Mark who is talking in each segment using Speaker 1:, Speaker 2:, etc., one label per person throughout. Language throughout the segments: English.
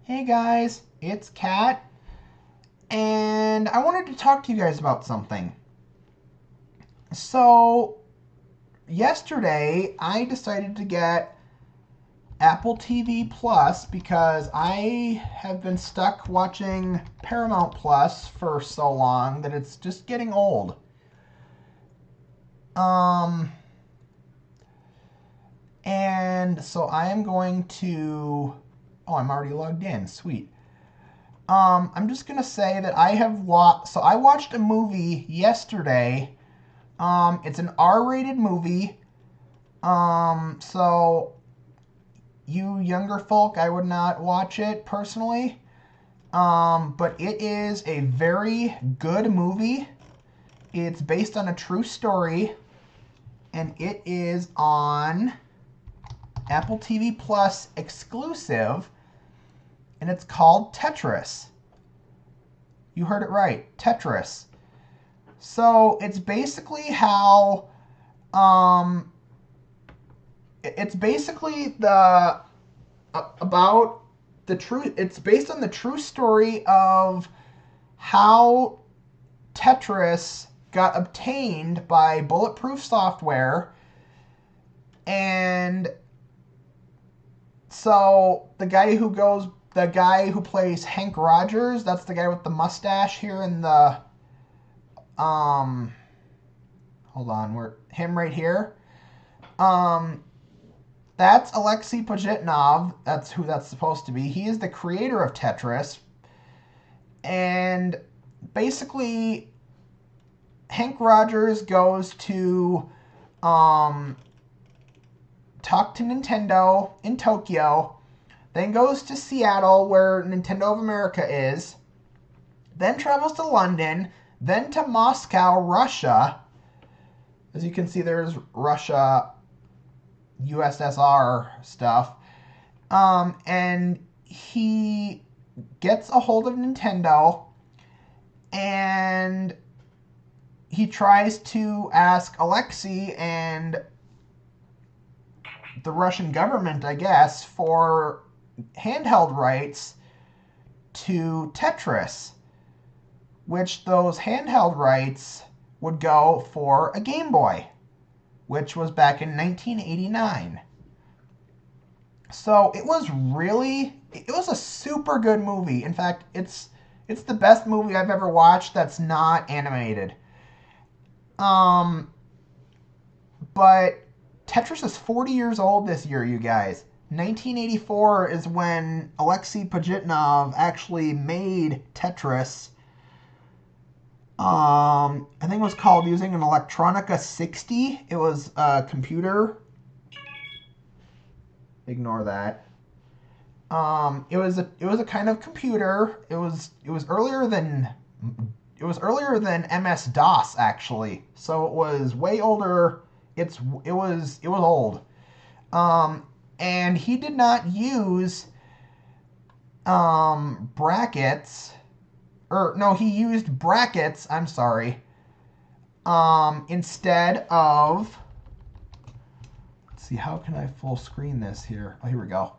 Speaker 1: Hey guys, it's Kat, and I wanted to talk to you guys about something. So, yesterday I decided to get Apple TV Plus because I have been stuck watching Paramount Plus for so long that it's just getting old. Um, and so I am going to. Oh, I'm already logged in. Sweet. I'm just gonna say that I have watched. So I watched a movie yesterday. It's an R-rated movie. So you younger folk, I would not watch it personally. But it is a very good movie. It's based on a true story, and it is on Apple TV Plus exclusive, and it's called Tetris. You heard it right, Tetris. So it's basically how um, it's basically the about the true. It's based on the true story of how Tetris got obtained by bulletproof software, and so the guy who plays Hank Rogers, that's the guy with the mustache here in the um. Hold on, we're him right here. Um, That's Alexei Pajitnov. That's who that's supposed to be. He is the creator of Tetris. And basically, Hank Rogers goes to um, talk to Nintendo in Tokyo, then goes to Seattle, where Nintendo of America is, then travels to London, then to Moscow, Russia. As you can see, there's Russia, USSR stuff. And he gets a hold of Nintendo and he tries to ask Alexei and the Russian government, I guess, for handheld rights to Tetris, which those handheld rights would go for a Game Boy, which was back in 1989. So it was a super good movie. In fact, it's the best movie I've ever watched that's not animated. Um, but Tetris is 40 years old this year, you guys. 1984 is when Alexei Pajitnov actually made Tetris. I think it was called using an Electronica 60. It was a computer. Ignore that. It was a kind of computer. It was earlier than MS DOS actually. So it was way older. It was old. Um, and he did not use brackets, or no, he used brackets. I'm sorry. Instead of, let's see, how can I full screen this here? Oh, here we go.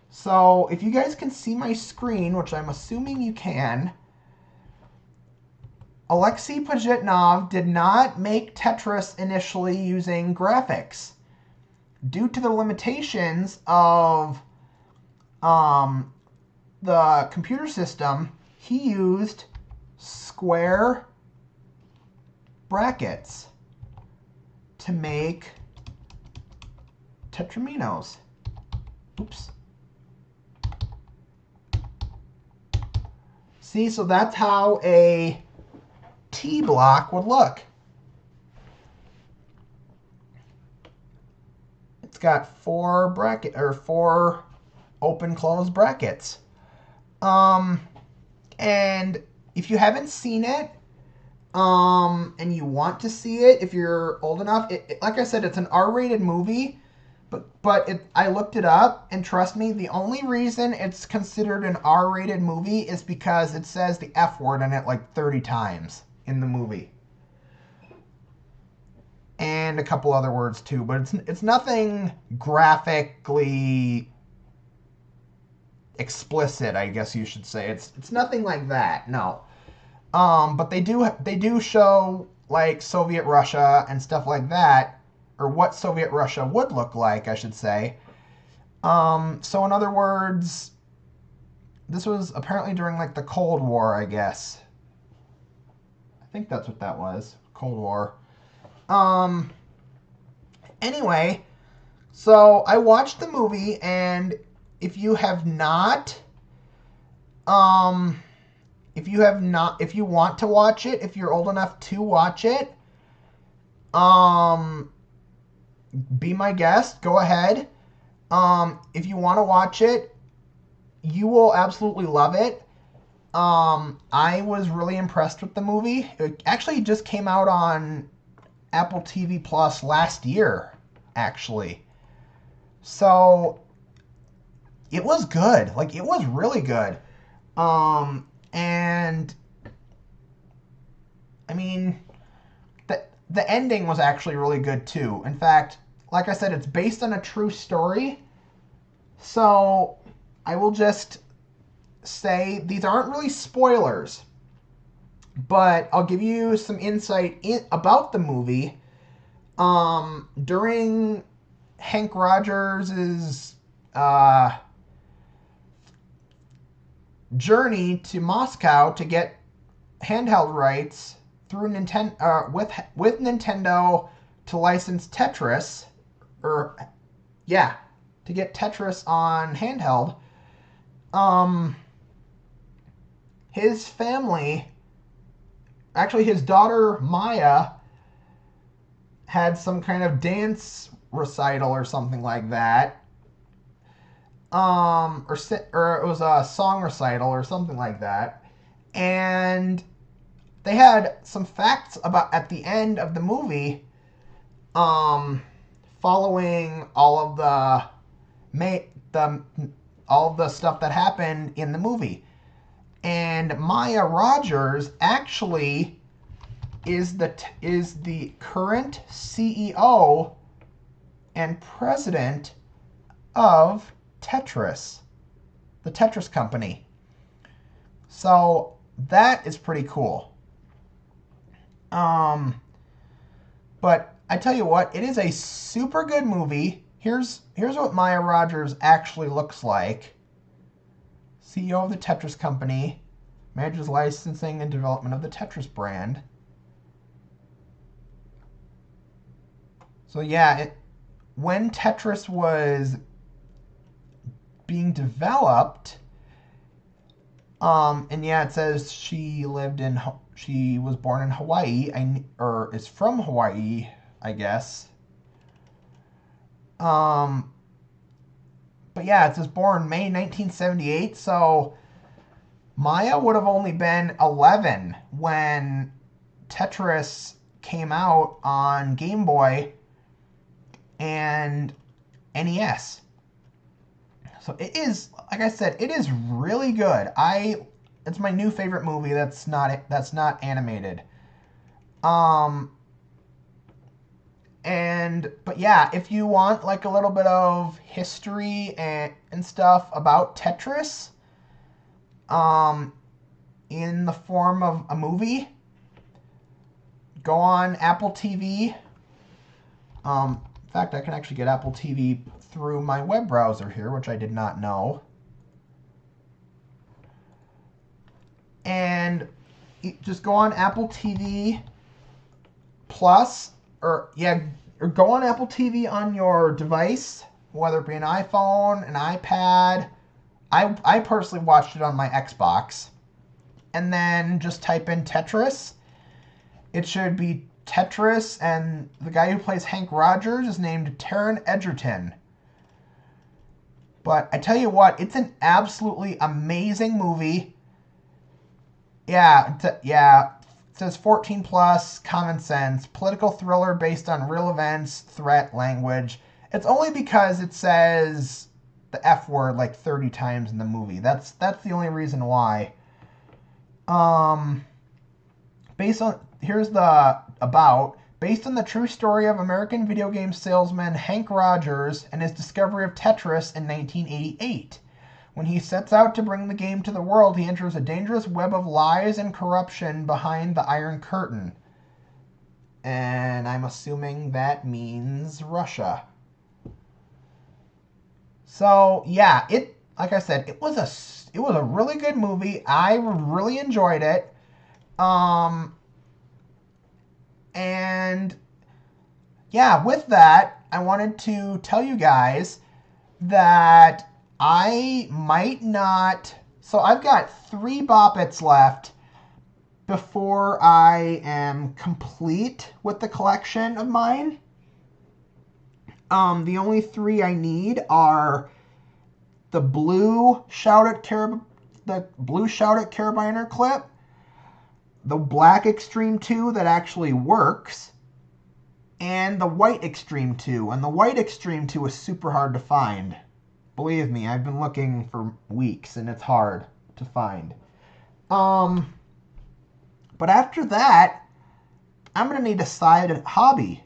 Speaker 1: So if you guys can see my screen, which I'm assuming you can, Alexei Pajitnov did not make Tetris initially using graphics. Due to the limitations of um, the computer system, he used square brackets to make tetraminos. Oops. See, so that's how a T block would look. It's got four open close brackets. Um, and if you haven't seen it, and you want to see it, if you're old enough, like I said, it's an R-rated movie. But I looked it up, and trust me, the only reason it's considered an R-rated movie is because it says the F word in it like 30 times in the movie, and a couple other words too. But it's nothing graphically explicit, I guess you should say. It's nothing like that. No. But they do show like Soviet Russia and stuff like that, or what Soviet Russia would look like, I should say. So in other words, this was apparently during like the Cold War, I guess. I think that's what that was. Cold War. Um anyway, so I watched the movie, and if you have not um if you want to watch it, if you're old enough to watch it, um be my guest, go ahead. If you want to watch it, you will absolutely love it. I was really impressed with the movie. It actually just came out on Apple TV Plus last year, actually. So it was good. Like, it was really good. And I mean, the ending was actually really good too. In fact, like I said, it's based on a true story. So I will just say these aren't really spoilers, but I'll give you some insight about the movie. During Hank Rogers' journey to Moscow to get handheld rights through Nintendo, with Nintendo to license Tetris, or yeah, to get Tetris on handheld. His family, actually his daughter Maya, had some kind of dance recital or something like that. Or it was a song recital or something like that. And they had some facts about at the end of the movie, following all of the stuff that happened in the movie. And Maya Rogers actually is the current CEO and president of Tetris, the Tetris company. So that is pretty cool. But I tell you what, it is a super good movie. Here's what Maya Rogers actually looks like. CEO of the Tetris company, manages licensing and development of the Tetris brand. So yeah, when Tetris was being developed, and yeah, it says she was born in Hawaii, or is from Hawaii, I guess. But yeah, it says born May 1978, so Maya would have only been 11 when Tetris came out on Game Boy and NES. So it is, like I said, it is really good. It's my new favorite movie that's not animated. But yeah, if you want like a little bit of history and stuff about Tetris, in the form of a movie, go on Apple TV. In fact, I can actually get Apple TV through my web browser here, which I did not know. And just go on Apple TV Plus, or go on Apple TV on your device, whether it be an iPhone, an iPad. I personally watched it on my Xbox. And then just type in Tetris. It should be Tetris, and the guy who plays Hank Rogers is named Taron Egerton. But I tell you what, it's an absolutely amazing movie. Yeah, it says 14 plus, common sense, political thriller based on real events, threat, language. It's only because it says the F word like 30 times in the movie. That's the only reason why. Based on the true story of American video game salesman Hank Rogers and his discovery of Tetris in 1988, When he sets out to bring the game to the world, he enters a dangerous web of lies and corruption behind the Iron Curtain. And I'm assuming that means Russia. So yeah, like I said, it was a really good movie. I really enjoyed it. And yeah, with that, I wanted to tell you guys that I might not. So I've got 3 Bop Its left before I am complete with the collection of mine. The only 3 I need are the blue Shout It Carabiner clip, the black Extreme 2 that actually works, and the white Extreme 2. And the white Extreme 2 is super hard to find. Believe me, I've been looking for weeks and it's hard to find. But after that, I'm going to need a side hobby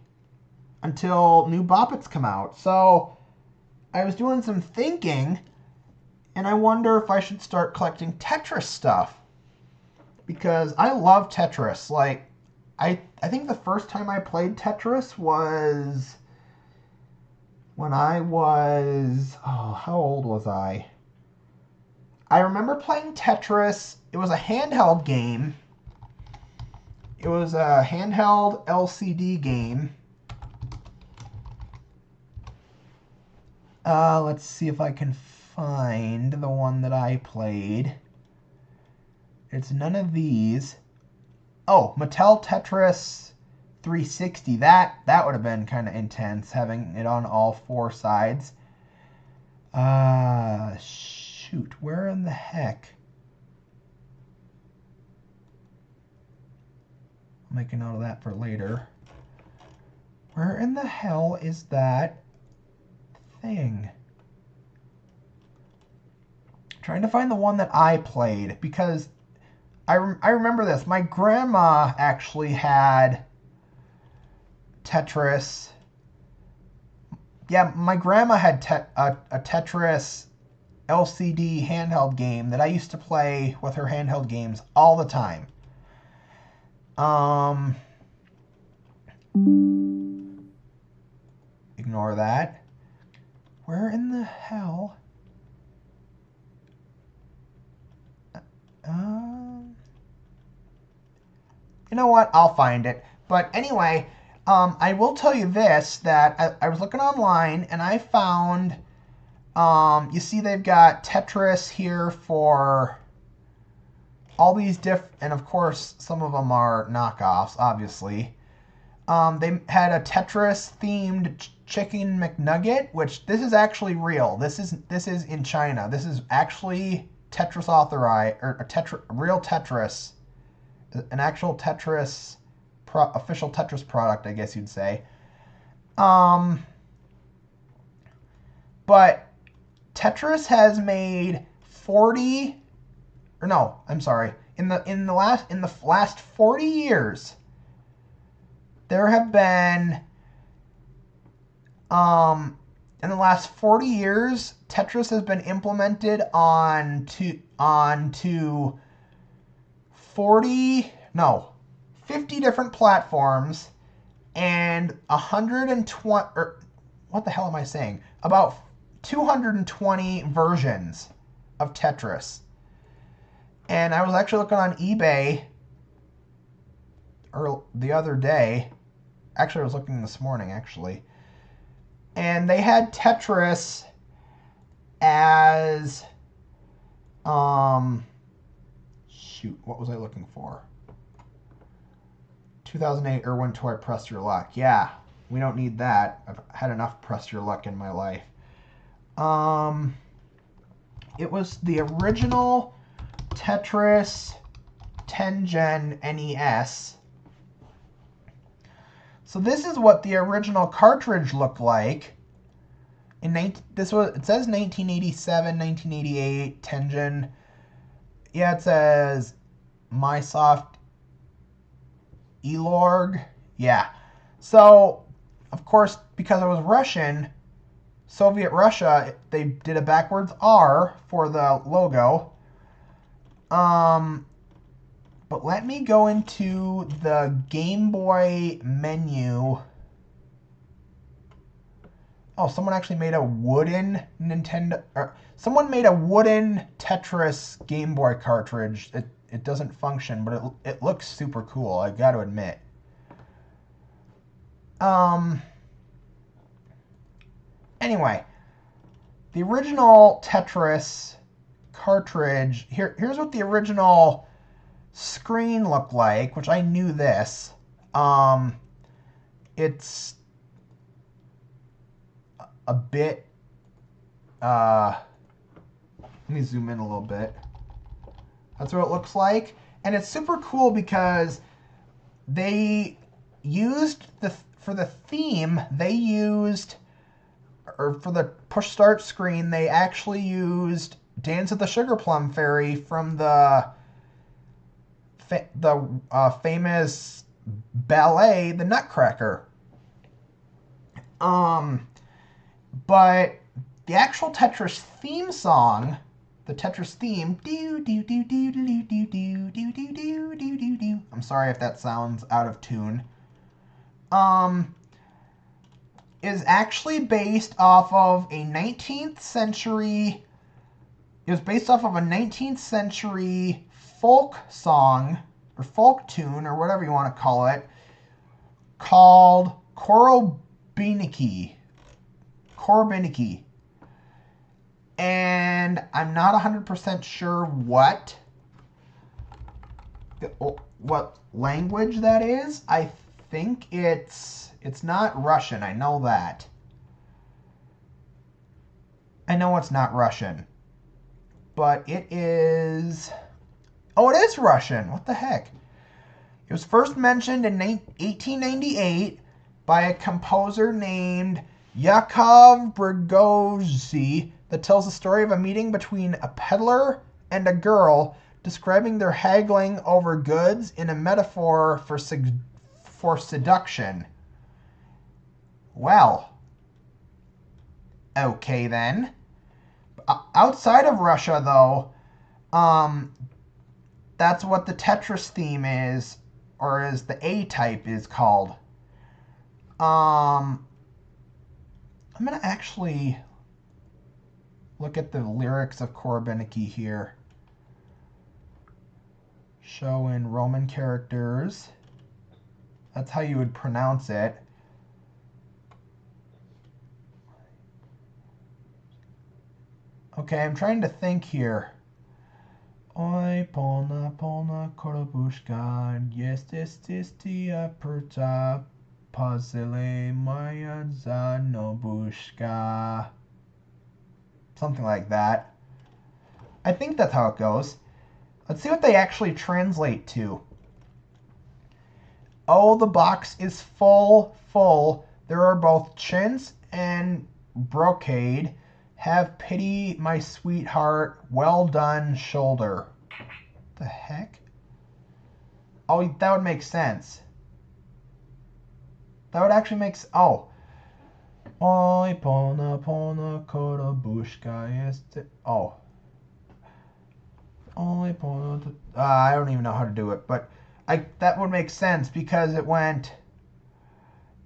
Speaker 1: until new Bop Its come out. So I was doing some thinking, and I wonder if I should start collecting Tetris stuff. Because I love Tetris. Like, I think the first time I played Tetris was when I was, how old was I? I remember playing Tetris. It was a handheld game. It was a handheld LCD game. Let's see if I can find the one that I played. It's none of these. Oh, Mattel Tetris 360. That would have been kind of intense, having it on all 4 sides. Shoot. Where in the heck? I'll make a note of that for later. Where in the hell is that thing? I'm trying to find the one that I played, because I remember this. My grandma actually had Tetris. Yeah, my grandma had a Tetris LCD handheld game that I used to play with her handheld games all the time. Ignore that. Where in the hell? You know what? I'll find it. But anyway, I will tell you this, that I was looking online and I found, you see they've got Tetris here for all these and of course some of them are knockoffs, obviously. They had a Tetris-themed chicken McNugget, which this is actually real. This is in China. This is actually Tetris authorized, or a real Tetris, an actual Tetris, official Tetris product, I guess you'd say. But Tetris has made 40, or no, I'm sorry, in the last 40 years, there have been, in the last 40 years, Tetris has been implemented onto 50 different platforms, and 120, or what the hell am I saying? About 220 versions of Tetris. And I was actually looking on eBay the other day. Actually, I was looking this morning, actually. And they had Tetris as, shoot, what was I looking for? 2008 Irwin Toy Press Your Luck. Yeah, we don't need that. I've had enough Press Your Luck in my life. It was the original Tetris 10 Gen NES. So this is what the original cartridge looked like. It says 1987, 1988, 10 Gen. Yeah, it says MySoft Elorg. Yeah. So, of course, because I was Russian, Soviet Russia, they did a backwards R for the logo. But let me go into the Game Boy menu. Oh, someone actually made a wooden Nintendo. Someone made a wooden Tetris Game Boy cartridge. It doesn't function, but it looks super cool. I've got to admit. Anyway, the original Tetris cartridge. Here's what the original screen looked like, which I knew this. It's a bit. Let me zoom in a little bit. That's what it looks like, and it's super cool because they used for the theme. They used, or for the push start screen, they actually used Dance of the Sugar Plum Fairy from the famous ballet, The Nutcracker. But the actual Tetris theme song, the Tetris theme, I'm sorry if that sounds out of tune, is actually based off of a 19th century. It was based off of a 19th century folk song or folk tune or whatever you want to call it, called Korobiniki. And I'm not 100% sure what language that is. I think it's not Russian. I know that. I know it's not Russian. But it is... Oh, it is Russian. What the heck? It was first mentioned in 1898 by a composer named Yakov Brigozzi that tells the story of a meeting between a peddler and a girl, describing their haggling over goods in a metaphor for seduction. Well, okay then. Outside of Russia, though, that's what the Tetris theme is, or as the A-type is called. I'm going to actually look at the lyrics of Korobiniki here. Show in Roman characters. That's how you would pronounce it. Okay, I'm trying to think here. Oi, polna korobushka, jestestia perta, pazile maya zanobushka. Something like that. I think that's how it goes. Let's see what they actually translate to. Oh, the box is full. There are both chintz and brocade. Have pity, my sweetheart. Well done, shoulder. The heck? Oh, that would make sense. That would actually make sense. Oh. Oi, polna korobushka este. Oh. Oi, polna. I don't even know how to do it, but that would make sense because it went.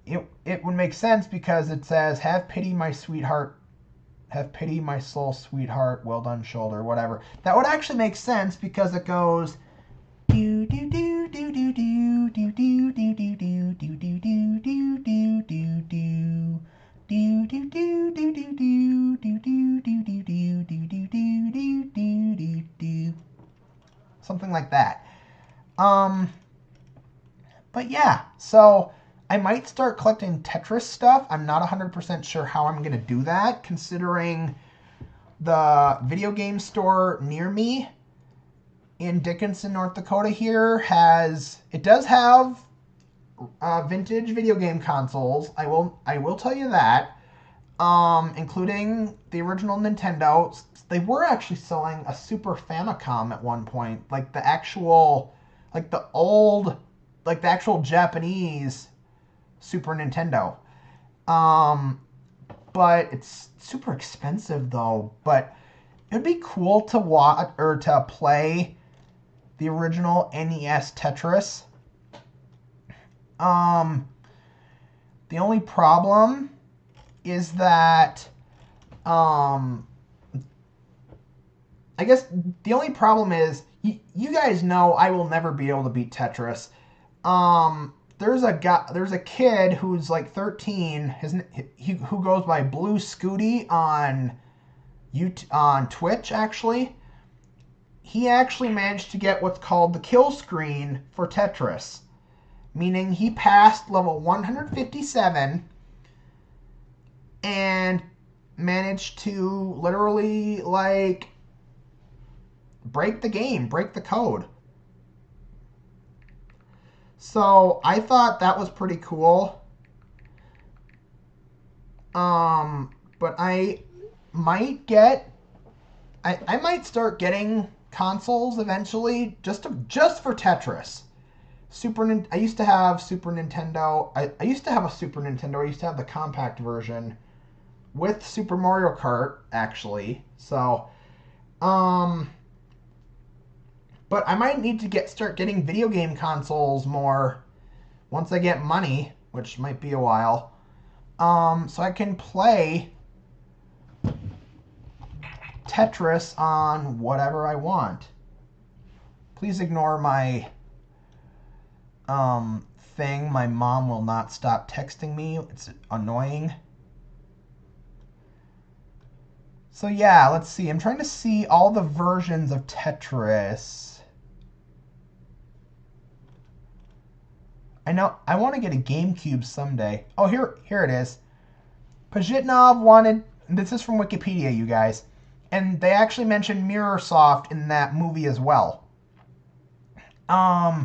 Speaker 1: It would make sense because it says, "Have pity, my sweetheart. Have pity, my soul, sweetheart. Well done, shoulder." Whatever. That would actually make sense because it goes. Do do do do do do do do do do do do do do do do do do. Do do do do do do do do do do do do do do do do do. Something like that. But yeah, so I might start collecting Tetris stuff. I'm not 100% sure how I'm going to do that, considering the video game store near me in Dickinson, North Dakota here does have vintage video game consoles. I will tell you that, including the original Nintendo. They were actually selling a Super Famicom at one point, like the actual Japanese Super Nintendo. but it's super expensive though. But it'd be cool to watch or to play the original NES Tetris. Um, the only problem is that I guess the only problem is you guys know I will never be able to beat Tetris. There's a kid who's like 13, who goes by Blue Scooty on Twitch actually. He actually managed to get what's called the kill screen for Tetris, meaning he passed level 157 and managed to literally like break the game, break the code. So I thought that was pretty cool. But I might start getting consoles eventually just for Tetris. I used to have Super Nintendo. I used to have a Super Nintendo. I used to have the compact version with Super Mario Kart actually. So, but I might need to start getting video game consoles more once I get money, which might be a while. So I can play Tetris on whatever I want. Please ignore my thing. My mom will not stop texting me. It's annoying. So yeah, let's see. I'm trying to see all the versions of Tetris. I know I want to get a GameCube someday. Oh, here it is. Pajitnov wanted. This is from Wikipedia, you guys, and they actually mentioned Mirrorsoft in that movie as well. Pajitnov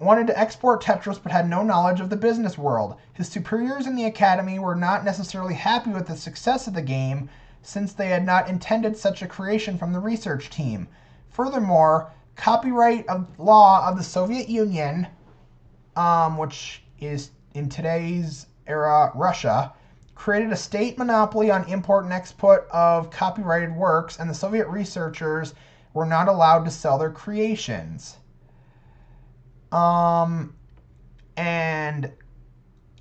Speaker 1: wanted to export Tetris but had no knowledge of the business world. His superiors in the academy were not necessarily happy with the success of the game, since they had not intended such a creation from the research team. Furthermore, copyright law of the Soviet Union, which is in today's era Russia, created a state monopoly on import and export of copyrighted works, and the Soviet researchers were not allowed to sell their creations. And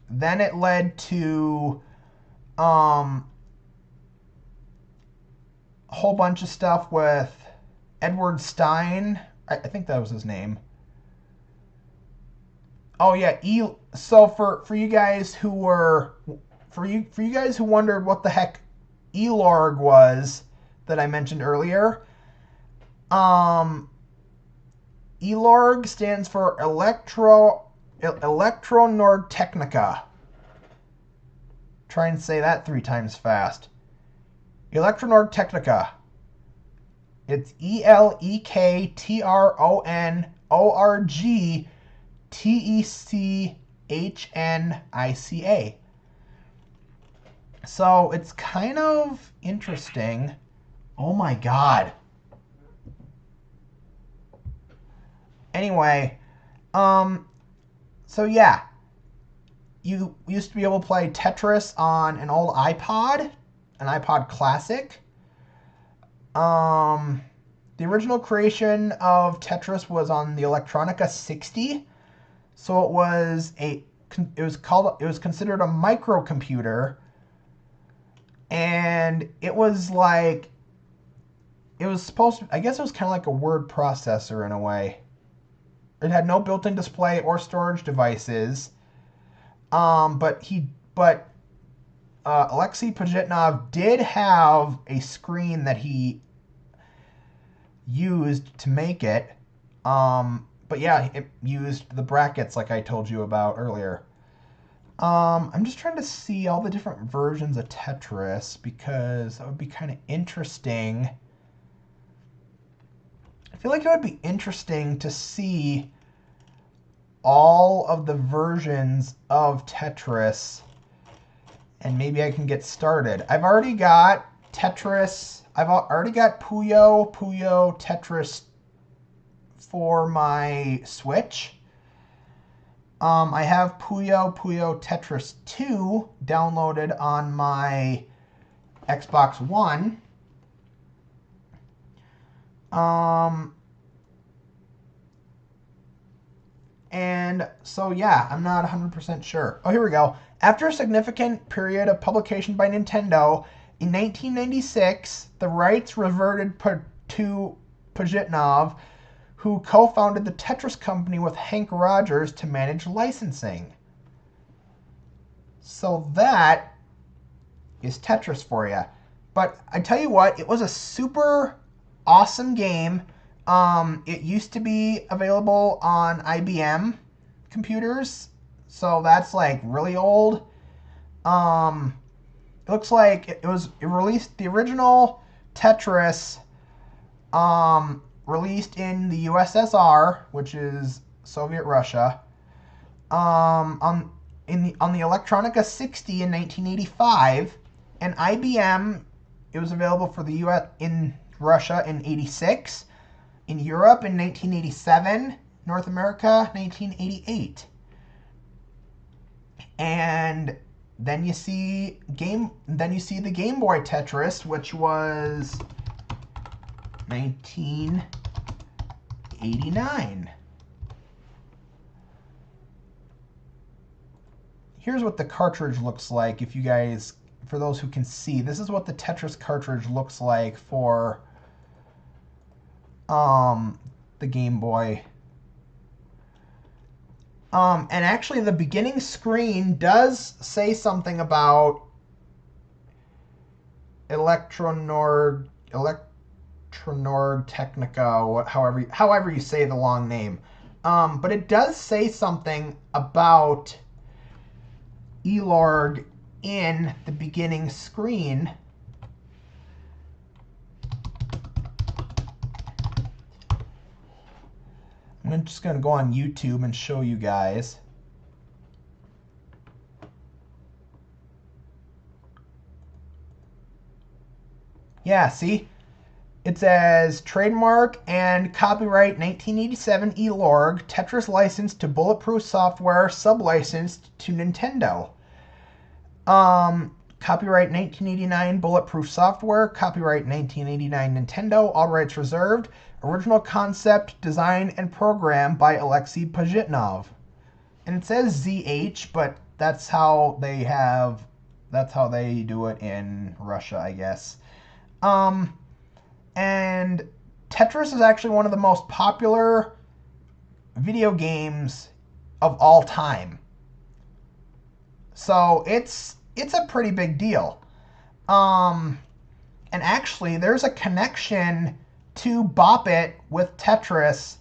Speaker 1: then it led to a whole bunch of stuff with Edward Stein. I think that was his name. Oh yeah, so for you guys who wondered what the heck ELORG was that I mentioned earlier, ELORG stands for Electronorgtechnica. Try and say that 3 times fast. Electronorgtechnica. It's ELEKTRONORGTECHNICA. So it's kind of interesting. Oh my god. Anyway, so yeah, you used to be able to play Tetris on an old iPod, an iPod Classic. The original creation of Tetris was on the Electronica 60, so it was considered a microcomputer, and it was like, it was supposed to, I guess it was kind of like a word processor in a way. It had no built-in display or storage devices. But Alexei Pajitnov did have a screen that he used to make it. But yeah, it used the brackets like I told you about earlier. I'm just trying to see all the different versions of Tetris because that would be kind of interesting. I feel like it would be interesting to see all of the versions of Tetris, and maybe I can get started. I've already got Tetris. I've already got Puyo Tetris for my Switch. I have Puyo Tetris 2 downloaded on my Xbox One. And so, yeah, I'm not 100% sure. Oh, here we go. After a significant period of publication by Nintendo, in 1996, the rights reverted to Pajitnov, who co-founded the Tetris company with Hank Rogers to manage licensing. So that is Tetris for you. But I tell you what, it was a super awesome game. It used to be available on IBM computers, so that's like really old. It looks like it released, the original Tetris released in the USSR, which is Soviet Russia, on the Electronica 60 in 1985, and IBM. It was available for the US in Russia in 86, in Europe in 1987, North America 1988, and then you see the Game Boy Tetris, which was 1989. Here's what the cartridge looks like. If you guys, for those who can see, this is what the Tetris cartridge looks like for the Game Boy. And actually, the beginning screen does say something about Electronorg Technica, however you say the long name. But it does say something about Elorg in the beginning screen. I'm just going to go on YouTube and show you guys. Yeah, see? It says trademark and copyright 1987 Elorg, Tetris licensed to Bulletproof Software, sub-licensed to Nintendo. Copyright 1989 Bulletproof Software, copyright 1989 Nintendo, all rights reserved. Original concept, design, and program by Alexei Pajitnov. And it says ZH, but that's how they do it in Russia, I guess. And Tetris is actually one of the most popular video games of all time. So it's a pretty big deal. And actually, there's a connection to Bop It with Tetris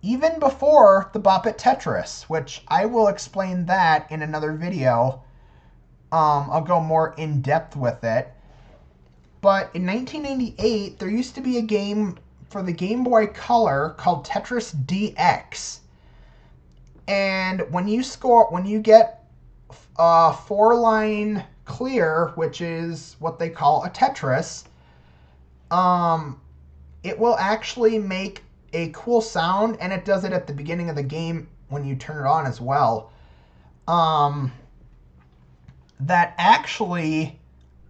Speaker 1: even before the Bop It Tetris, which I will explain that in another video. I'll go more in depth with it. But in 1998, there used to be a game for the Game Boy Color called Tetris DX. And when you get a 4-line clear, which is what they call a Tetris, it will actually make a cool sound, and it does it at the beginning of the game when you turn it on as well. That actually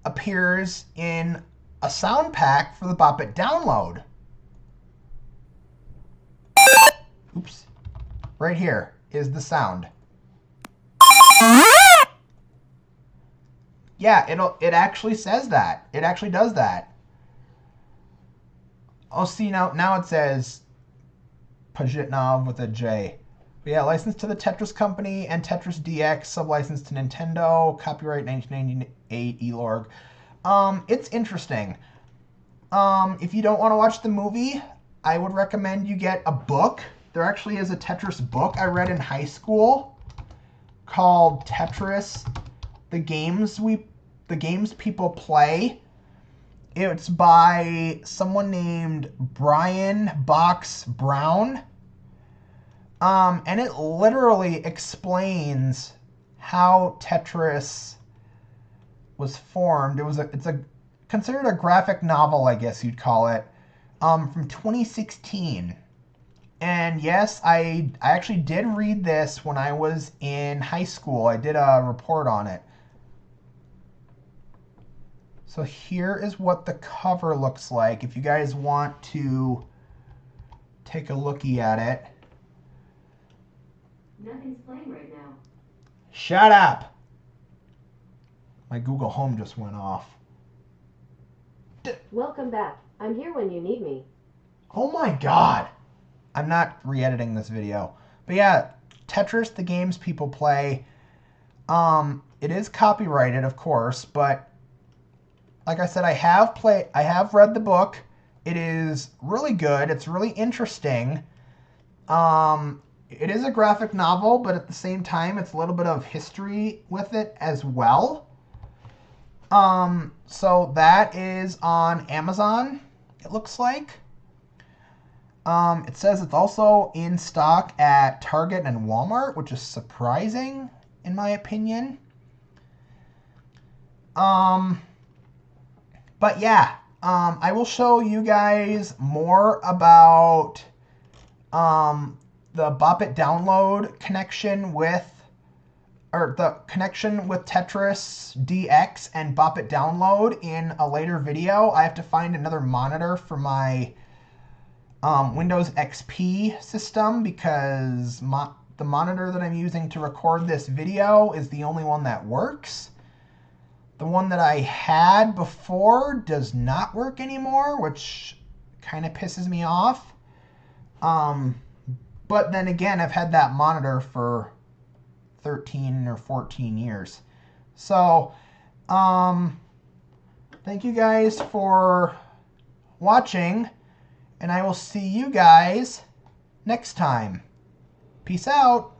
Speaker 1: appears in a sound pack for the Bop It download. Oops. Right here is the sound. Yeah, it actually says that. It actually does that. Oh, see, now it says Pajitnov with a J. But yeah, licensed to the Tetris Company and Tetris DX, sub-licensed to Nintendo, copyright 1998 Elorg. It's interesting. If you don't want to watch the movie, I would recommend you get a book. There actually is a Tetris book I read in high school called Tetris: The Games People Play. It's by someone named Brian Box Brown. And it literally explains how Tetris was formed. It's considered a graphic novel, I guess you'd call it, from 2016. And yes, I actually did read this when I was in high school. I did a report on it. So here is what the cover looks like. If you guys want to take a looky at it.
Speaker 2: Nothing's playing right now.
Speaker 1: Shut up! My Google Home just went off.
Speaker 2: Welcome back. I'm here when you need me.
Speaker 1: Oh my god! I'm not re-editing this video. But yeah, Tetris, the games people play. It is copyrighted, of course, but like I said, I have read the book. It is really good. It's really interesting. It is a graphic novel, but at the same time, it's a little bit of history with it as well. So that is on Amazon, it looks like. It says it's also in stock at Target and Walmart, which is surprising, in my opinion. But yeah, I will show you guys more about the Bop It download connection with, or the connection with Tetris DX and Bop It download in a later video. I have to find another monitor for my Windows XP system because the monitor that I'm using to record this video is the only one that works. The one that I had before does not work anymore, which kind of pisses me off. But then again, I've had that monitor for 13 or 14 years. So, thank you guys for watching, and I will see you guys next time. Peace out.